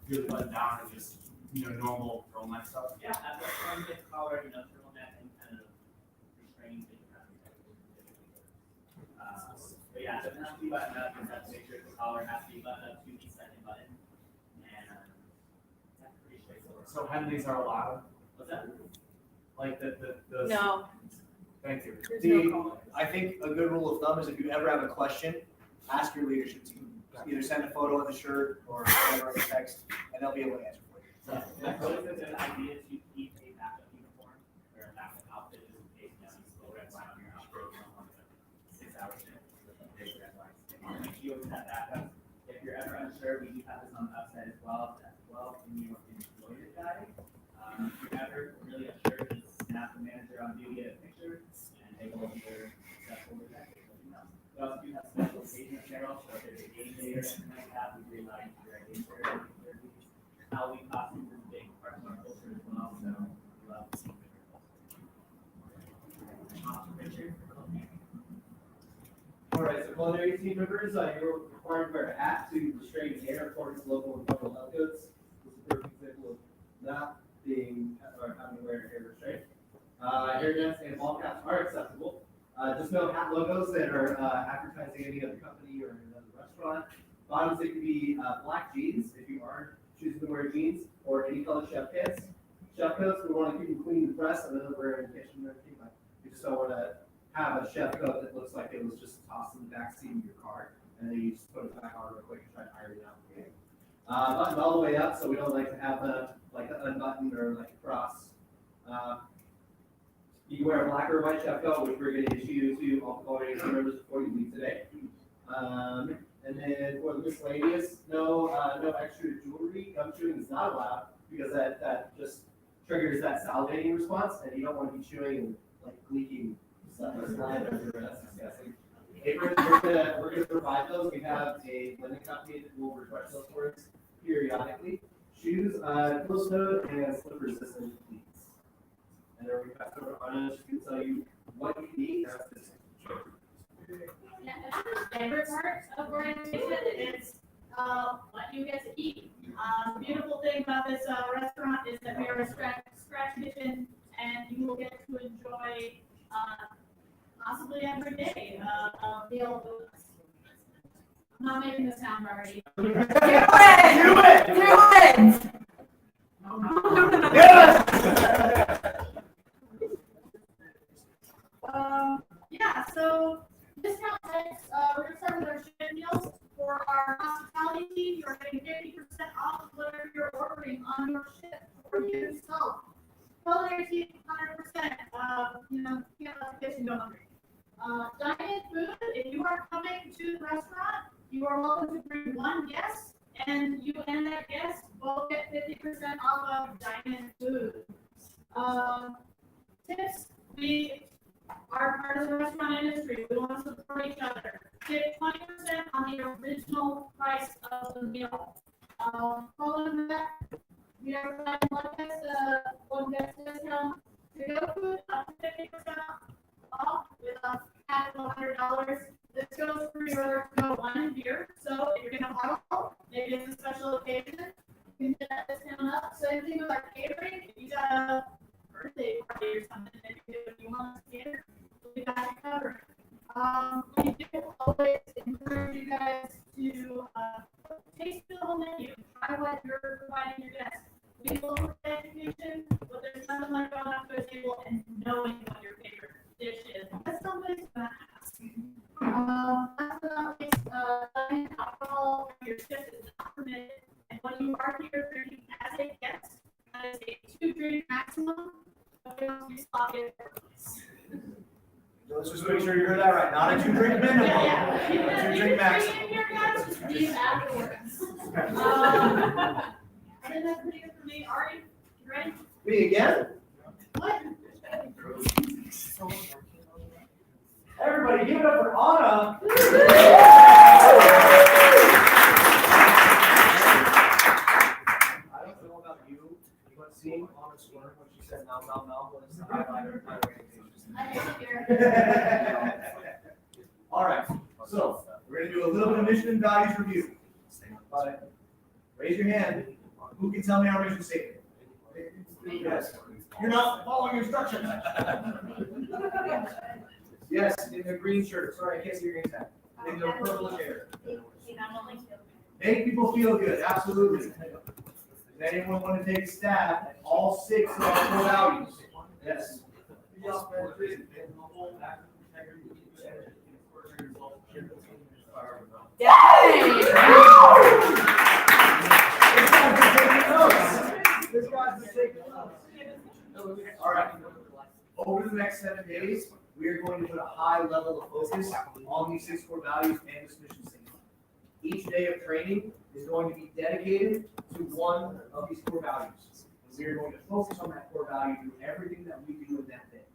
really buttoned down and just, normal turtleneck stuff? Yeah, at the front, get collar, turtleneck and kind of restraining things. But yeah, it doesn't have to be buttoned up. You just have to make sure the collar has to be buttoned up to the second button. And that's pretty straightforward. So Henleys are allowed? What's that? Like the No. Thank you. There's no collar. I think a good rule of thumb is if you ever have a question, ask your leadership team. Either send a photo of the shirt or whatever a text, and they'll be able to answer for you. So it's always a good idea to keep a backup uniform or a backup outfit just in case you slow red line on your outfit. You don't want a 6-hour shift with a big red line. Make sure you always have backup. If you're ever unsure, we do have this on the upside as well. In your employer guide. If you're ever really unsure, just snap the manager on duty at a picture and take a look at their successful with that. We also do have special occasion apparel, so if there's a game day or something like that, we really like to wear a game shirt. Halloween costumes is a big part of our culture as well, so we love to see Richard. Alright, so culinary team members, you're required to wear a hat to restrain air according to local and federal health codes. This is a perfect example of not being or having to wear hair restraint. Hair nets and ball caps are acceptable. Just no hat logos that are advertising any other company or another restaurant. Bottoms, it can be black jeans if you are choosing to wear jeans, or any color chef kits. Chef coats, we want to keep them clean and fresh. I know we're in the kitchen and everything, but you just don't want to have a chef coat that looks like it was just tossed in the back seat of your car, and then you just put it back on real quick and try to iron it out. Buttoned all the way up, so we don't like to have like an unbuttoned or like a cross. You can wear a black or white chef coat, which we're going to issue to all culinary team members before you leave today. And then for the miscellaneous, no extra jewelry. Gum chewing is not allowed because that just triggers that salivating response, and you don't want to be chewing and like leaking stuff that's lying under. That's disgusting. Aprons, we're gonna provide those. We have a lending company that will request those for us periodically. Shoes, closed toe and slip resistant cleats. And then we pass over on us to tell you what you need. Yeah, the favorite part of orientation is what you get to eat. The beautiful thing about this restaurant is that we are a scratch kitchen, and you will get to enjoy possibly every day a meal with us. I'm not making this sound already. Do it! Yeah, so discount rates, we're going to start with our chicken meals. For our hospitality team, you're getting 50% off of whatever you're ordering on your shift or you yourself. Culinary team, 100%. You know, the kitchen go hungry. Dine-in food, if you are coming to the restaurant, you are welcome to bring one guest, and you and that guest both get 50% off of dine-in food. Tips, we are part of the restaurant industry. We want to support each other. Get 20% on the original price of the meal. Following that, we are providing one guest discount to go food up to 50% off with a cap of $100. This goes for your go one beer. So if you're gonna bottle, maybe it's a special occasion, you can get that discount up. Same thing with our catering. If you got a birthday party or something, if you want to cater, we got you covered. We do always encourage you guys to taste the whole menu. Try what you're providing your guests. We look for education, but there's nothing like going up to a table and knowing what your favorite dish is. Because somebody's gonna ask. Last but not least, alcohol for your shift is not permitted. And when you are here drinking as a guest, that is a 2-drink maximum. But we don't use pocket. Let's just make sure you heard that right. Not a 2-drink minimum. Yeah. A 2-drink maximum. Here, guys, just leave afterwards. I think that's pretty good for me. Ari, you ready? Me again? What? Everybody, give it up for Anna. I don't know about you, but seeing Anna smirk when she said nom nom nom was the highlight of my orientation. I didn't hear. All right, so we're gonna do a little bit of mission and values review. But raise your hand Who can tell me our mission statement? Yes. You're not following instructions. Yes, in the green shirt. Sorry, I can't see your name tag. In the purple chair. Make people feel good, absolutely. Does anyone want to take a stab at all 6 of our core values? Yes. This guy's been taking notes. All right. Over the next 7 days, we are going to put a high level of focus on these 6 core values and this mission statement. Each day of training is going to be dedicated to one of these core values. We are going to focus on that core value through everything that we do in that day.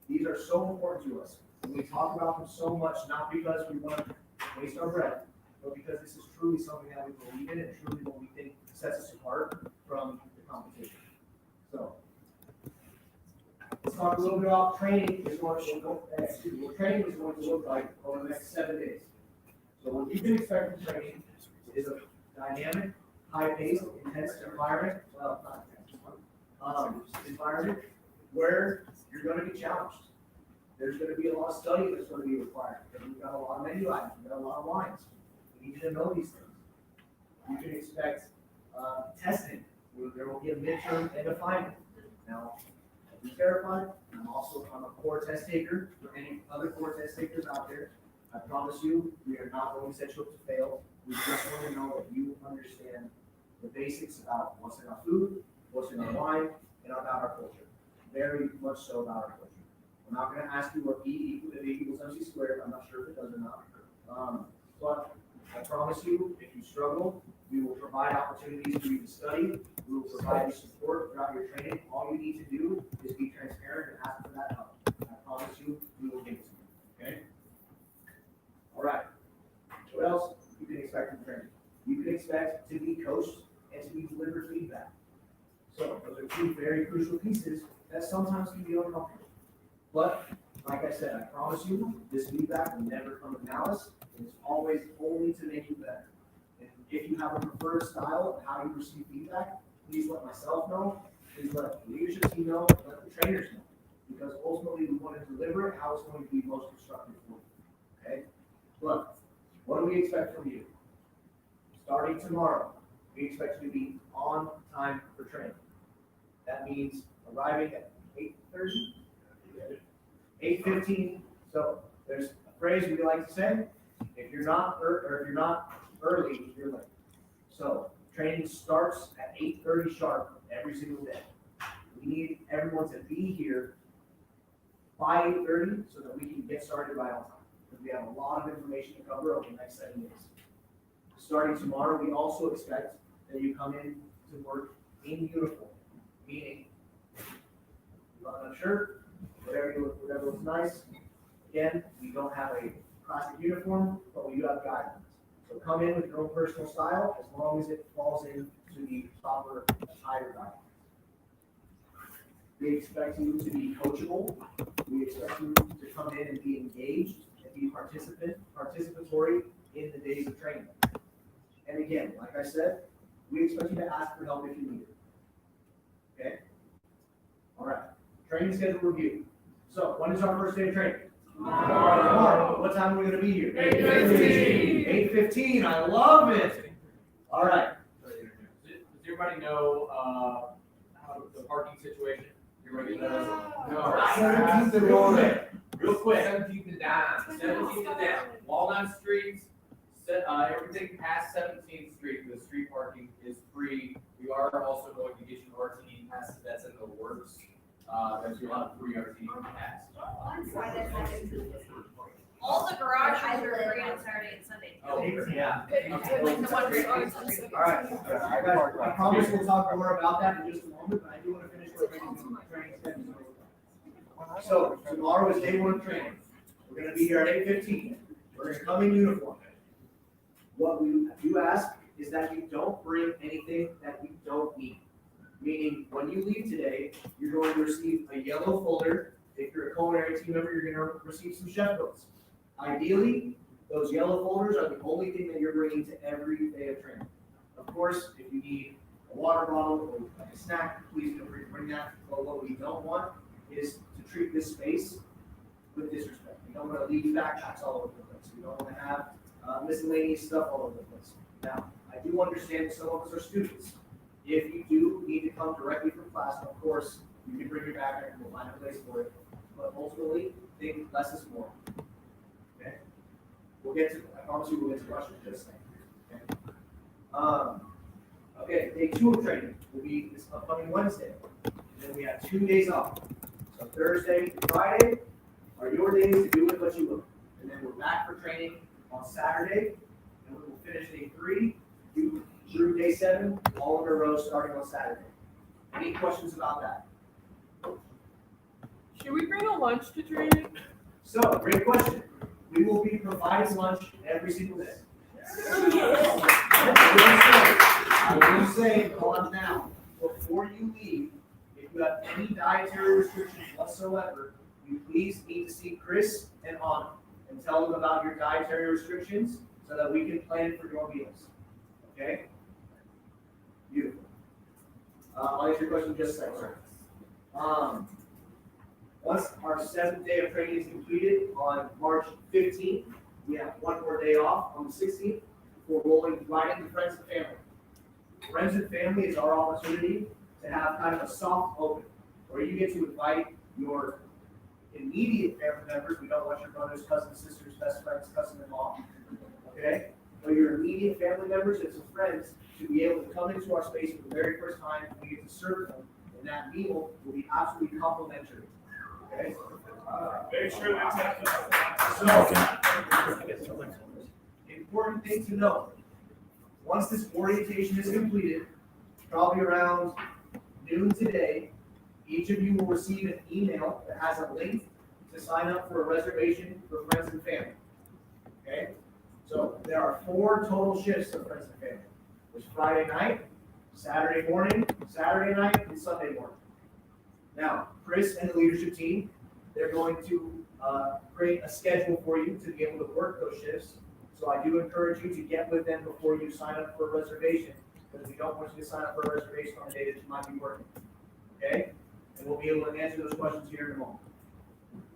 These are so important to us. And we talk about them so much, not because we want to waste our breath, but because this is truly something that we believe in and truly what we think sets us apart from the competition. So, let's talk a little bit about training is going to look like over the next 7 days. So what you can expect from training is a dynamic, high-paced, intense environment, environment where you're going to be challenged. There's going to be a lot of study that's going to be required. We've got a lot of menu items, we've got a lot of lines. We need you to know these things. You can expect testing. There will be a midterm and a final. Now, be terrified. I'm a core test taker for any other core test takers out there. I promise you, we are not going to set you up to fail. We just want to know that you understand the basics about what's in our food, what's in our wine, and about our culture. Very much so about our culture. I'm not going to ask you what E equals MC squared. I'm not sure if it does or not. But I promise you, if you struggle, we will provide opportunities for you to study. We will provide you support throughout your training. All you need to do is be transparent and ask for that help. I promise you, we will give it to you. Okay? All right. What else you can expect from training? You can expect to be coached and to be delivered feedback. So those are 2 very crucial pieces that sometimes can be uncomfortable. But like I said, I promise you, this feedback will never come with malice. It's always only to make you better. And if you have a preferred style of how you receive feedback, please let myself know. Please let the leadership team know. Let the trainers know. Because ultimately, we want to deliver it how it's going to be most constructive for you. Okay? But what do we expect from you? Starting tomorrow, we expect you to be on time for training. That means arriving at 8:30, 8:15. So there's a phrase we like to say: if you're not early, you're late. So training starts at 8:30 sharp every single day. We need everyone to be here by 8:30 so that we can get started right on time. Because we have a lot of information to cover over the next 7 days. Starting tomorrow, we also expect that you come in to work in uniform, meaning button-up shirt, whatever looks nice. Again, we don't have a classic uniform, but we do have guidelines. So come in with your own personal style as long as it falls into the proper attire guidelines. We expect you to be coachable. We expect you to come in and be engaged and be participatory in the days of training. And again, like I said, we expect you to ask for help if you need it. Okay? All right. Training schedule review. So, when is our first day of training? Tomorrow. What time are we going to be here? 8:15. 8:15. I love it. All right. Does everybody know how the parking situation? Everybody knows? No. 17th and Walnut. Real quick. 17th and down. 17th and down. Walnut Street, everything past 17th Street, the street parking is free. We are also going to get you RTD passes. That's in the works. There's a lot of free RTD passes. All the garage items are free on Saturday and Sunday. Oh, yeah. Like the one for All right. I promise we'll talk more about that in just a moment, but I do want to finish with training schedule. So, tomorrow is day 1 of training. We're going to be here at 8:15. We're going to come in uniform. What we do ask is that you don't bring anything that you don't need. Meaning, when you leave today, you're going to receive a yellow folder. If you're a culinary team member, you're going to receive some chef notes. Ideally, those yellow folders are the only thing that you're bringing to every day of training. Of course, if you need a water bottle or like a snack, please feel free to bring that. But what we don't want is to treat this space with disrespect. We don't want to leave backpacks all over the place. We don't want to have miscellaneous stuff all over the place. Now, I do understand that some of us are students. If you do need to come directly from class, of course, you can bring your backpack and we'll find a place for it. But ultimately, think less is more. Okay? I promise you we'll get to questions just saying. Okay? Okay, day 2 of training will be this upcoming Wednesday. And then we have 2 days off. So Thursday and Friday are your days to do with what you will. And then we're back for training on Saturday, and we will finish day 3 through day 7, all in a row starting on Saturday. Any questions about that? Should we bring a lunch to training? So, great question. We will be providing lunch every single day. I will say, on now, before you leave, if you have any dietary restrictions whatsoever, you please need to see Chris and Anna and tell them about your dietary restrictions so that we can plan for your meals. Okay? Beautiful. I'll answer your question in just a second, sir. Once our 7th day of training is completed on March 15th, we have 1 more day off on the 16th before rolling right into friends and family. Friends and family is our opportunity to have kind of a soft open where you get to invite your immediate family members. We don't want your brothers, cousins, sisters, best friends, cousin-in-law. Okay? But your immediate family members and some friends to be able to come into our space for the very first time and we get to serve them. And that meal will be absolutely complimentary. Okay? Make sure that's So, important thing to know. Once this orientation is completed, probably around noon today, each of you will receive an email that has a link to sign up for a reservation for friends and family. Okay? So there are 4 total shifts of friends and family. There's Friday night, Saturday morning, Saturday night, and Sunday morning. Now, Chris and the leadership team, they're going to create a schedule for you to be able to work those shifts. So I do encourage you to get with them before you sign up for a reservation, because we don't want you to sign up for a reservation on a day that you might be working. Okay? And we'll be able to answer those questions here in a moment.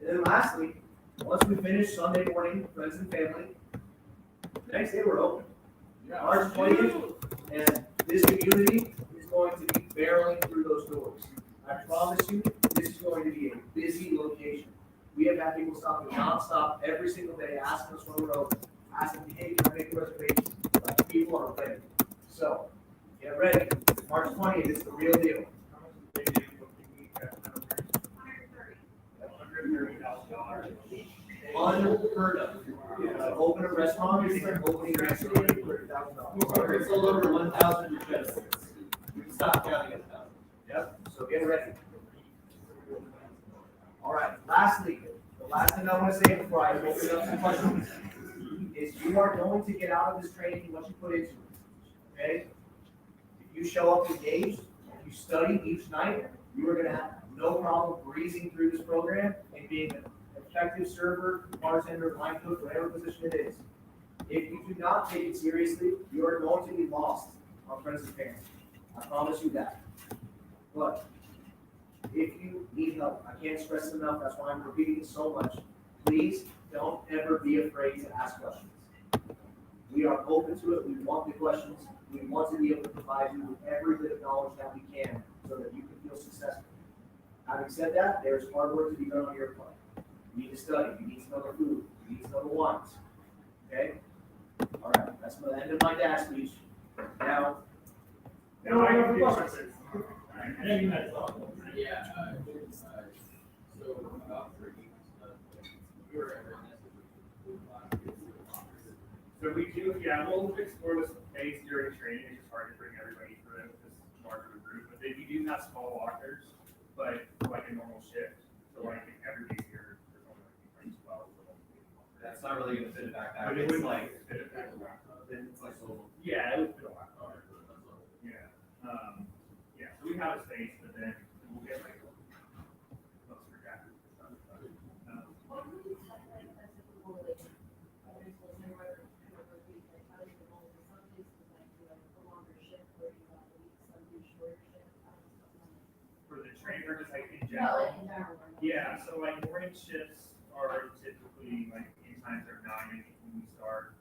And then lastly, once we finish Sunday morning, friends and family, the next day we're open. March 20th, and this community is going to be barreling through those doors. I promise you, this is going to be a busy location. We have had people stopping nonstop every single day, asking us when we're open, asking, hey, can I make a reservation? Like, people are ready. So, get ready. March 20th is the real deal. Unheard of. Open a restaurant, it's an opening restaurant for $1,000. It's a little over 1,000 requests. We can stop counting at 1,000. Yep, so get ready. All right, lastly, the last thing I want to say before I open it up to questions is you are going to get out of this training what you put into it, okay? If you show up engaged, if you study each night, you are going to have no problem breezing through this program and being an effective server, bartender, line cook, whatever position it is. If you do not take it seriously, you are going to be lost on friends and family. I promise you that. But if you need help, I can't stress it enough, that's why I'm repeating it so much. Please don't ever be afraid to ask questions. We are open to it, we want the questions, we want to be able to provide you with every bit of knowledge that we can so that you can feel successful. Having said that, there's hard work to be done on your part. You need to study, you need to know the food, you need to know the wines. Okay? All right, that's the end of my dash speech. Now, I have a question. Yeah, so about 3 we were ever So we do, we'll explore this space during training. It's just hard to bring everybody through this larger group. But we do have small lockers, but like a normal shift. So like everybody's here, there's only like 12. That's not really gonna fit it back But there. it It's would like, fit it back around. it's like so. Yeah, it would fit a lot. Yeah. Yeah, so we have a space, but then we'll get like most of your jackets and stuff. different is like in No, general. in general. Yeah, so like morning shifts are typically like in times are 9 when we start.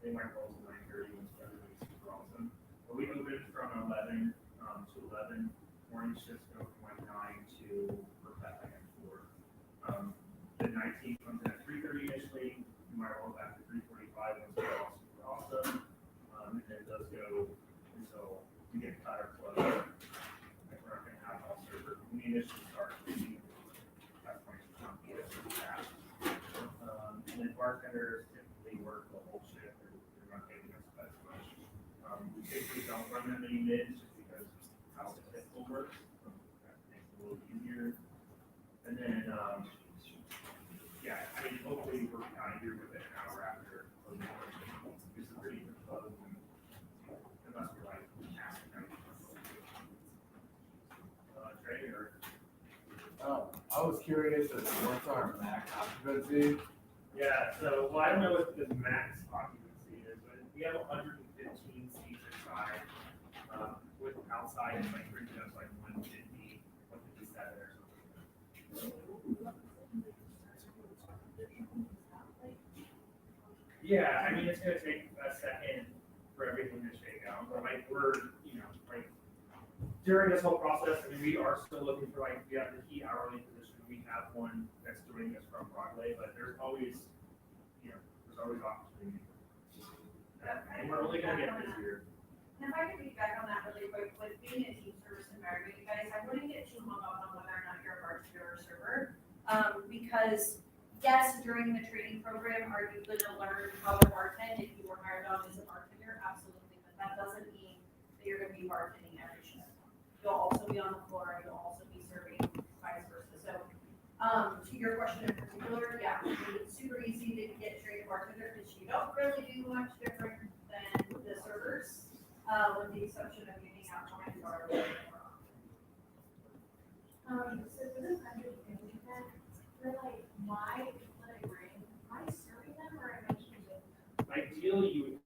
They might roll to 9:30 when everybody's super awesome. But we open from 11 to 11. Morning shifts go from like 9 to like at 4. The night team comes in at 3:30 initially. We might roll back to 3:45 once we're all super awesome. And then it does go until we get cut or close. Like we're not gonna have all server. When we initially start, that's when it's not good. And then bartenders typically work the whole shift. They're not getting us as much. We typically don't run that many mids just because how the typical works. That makes it a little easier. And then, yeah, I mean, hopefully we're out of here within an hour after. This is pretty good close. Unless we're like, Trey or. Oh, I was curious as to what's our max occupancy. Yeah, so, well, I don't know what the max occupancy is, but we have 115 seats inside. With outside, it's like bringing us like 150, 157 or something. Yeah, I mean, it's gonna take a second for everything to shake out, but like, we're, you know, like, during this whole process, I mean, we are still looking for like, we have the key hourly position, we have one that's doing this from Broadway, but there's always, you know, there's always opportunity. And we're only gonna get busier. And if I could feedback on that really quick, with being a team service environment, you guys, I wouldn't get too hung up on whether or not you're a bartender or server. Because yes, during the training program, are you gonna learn how to bartend if you were hired on as a bartender? Absolutely, but that doesn't mean that you're gonna be bartending every shift. You'll also be on the floor, you'll also be serving, vice versa. So, to your question in particular, yeah, it's super easy to get trained bartender because you don't really do much different than the servers, with the exception of getting out wines or. So for this 150 event, for like my, what I bring, am I serving them or am I keeping them? Ideally, you would